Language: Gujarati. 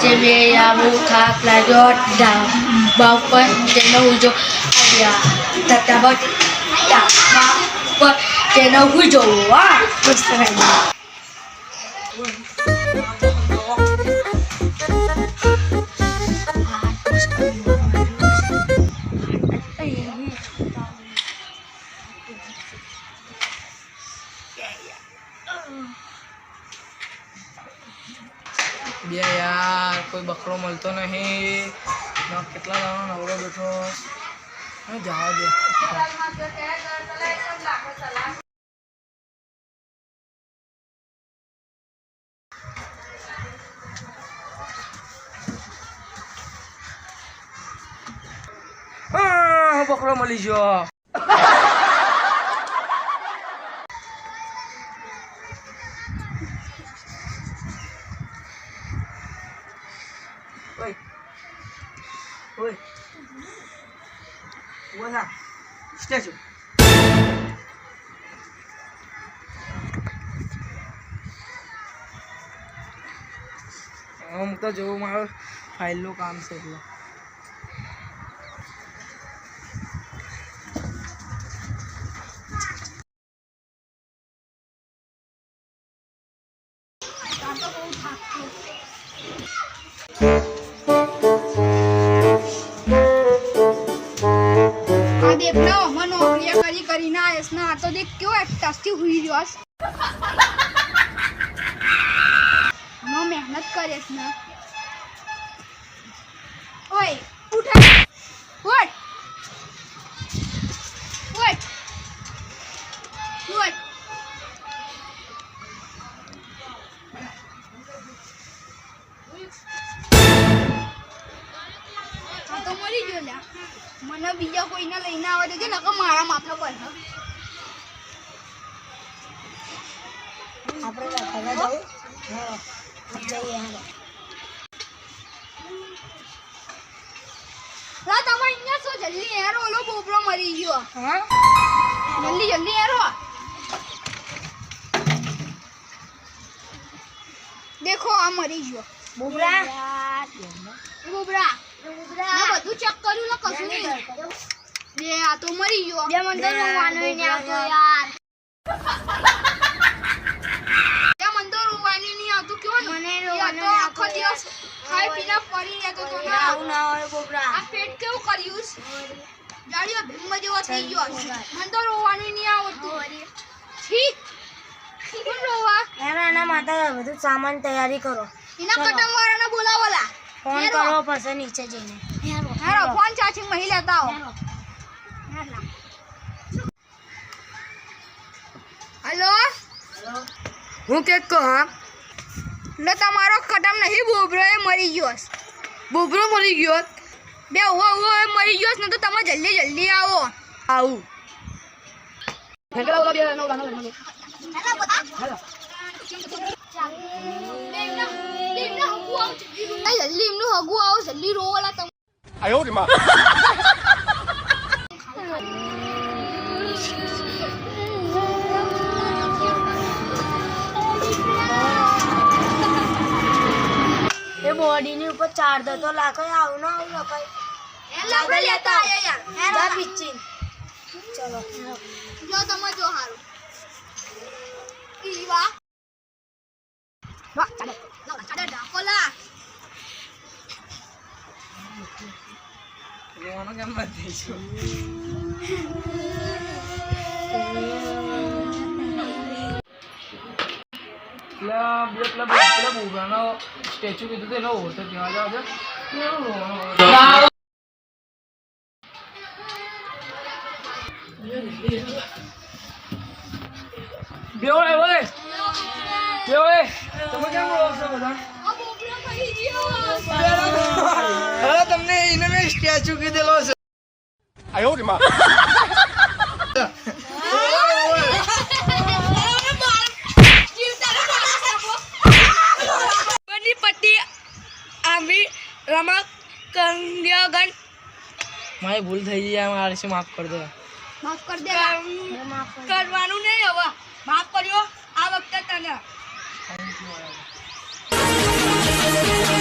આજે મેં આવું થાક લાગ્યો ધાબા ઉપર તેનો ઉજો ધાબા ઉપર તેનો ઉજો મસ્ત यार कोई बकरो मिलतो नहीं कितना नवरो बैठो जाओ दे बकरो मिली जो Oi. Wala. Statue. हम तो जो मारो फाइल लो काम से लो देखना हम नौकरियां करी करी ना ऐसा तो देख क्यों टस्टी हुई जोस हम मेहनत करे ना ओए उठ उठ उठ उठ तो मरी गयो ल्या મને બીજા કોઈને લઈને આવે દેજે નકર મારા માપનો પર આપણે રાખવા જાવ હા જઈએ હાલો લા તમે અહીંયા સો જલ્દી યાર ઓલો બોબરો મરી ગયો હા જલ્દી જલ્દી યાર देखो आ मरी गयो बोबरा बोबरा मैं બધું ચેક કર્યું લો કશું નહીં બે આ તો મરી ગયો બે મને તો રોવાનું નહીં આવતો યાર બે મને તો રોવાનું નહીં આવતું કેવું મને રોવાનું તો આખો દિવસ ખાઈ પીના પડી રહેતો તો ના આવું ના હોય બોબરા આ પેટ કેવું કર્યું જાડીઓ ભીમ જેવો થઈ ગયો મને તો રોવાનું નહીં આવતું ઠીક કોણ રોવા એના માતા બધું સામાન તૈયારી કરો એના કટમ વાળાને બોલાવલા फोन करो પછી નીચે જઈને હેરો ફોન ચાર્જિંગ માં હી લેતા આવો હેલો હેલો હું કે કહો લે તમારો કદમ નહીં બોબરો એ મરી ગયો બોબરો મરી ગયો બે ઓ મરી ગયો ને તો તમે જલ્દી જલ્દી આવો આવું હેલો બે નો હેલો હેલો जल्दी इमनु हगु आओ जल्दी रो वाला तुम आयो रे मां ये बॉडी ने ऊपर चार दो तो लाके आओ ना आओ लकाई ए लाके लेता आया यार जा पिचिन चलो जो तुम जो हारो ईवा वाह चलो ada dakola रोना क्या मत दीजिए मतलब बोबराना स्टैचू की तो ना होता क्या जा जा बेओए ओए बेओए તમે કેમ બોલો છો બધા આ બોબરો મરી ગયો હવે તમને ઇને મે સ્ટેચ્યુ કીધેલો છે આયો રે માં બની પટ્ટી આમી રમક કંગ્યાગન મારી ભૂલ થઈ ગઈ મારે से माफ कर दो માફ કર દે કરવાનું નહીં હવે માફ કર્યો આ વખતે તને Thank you.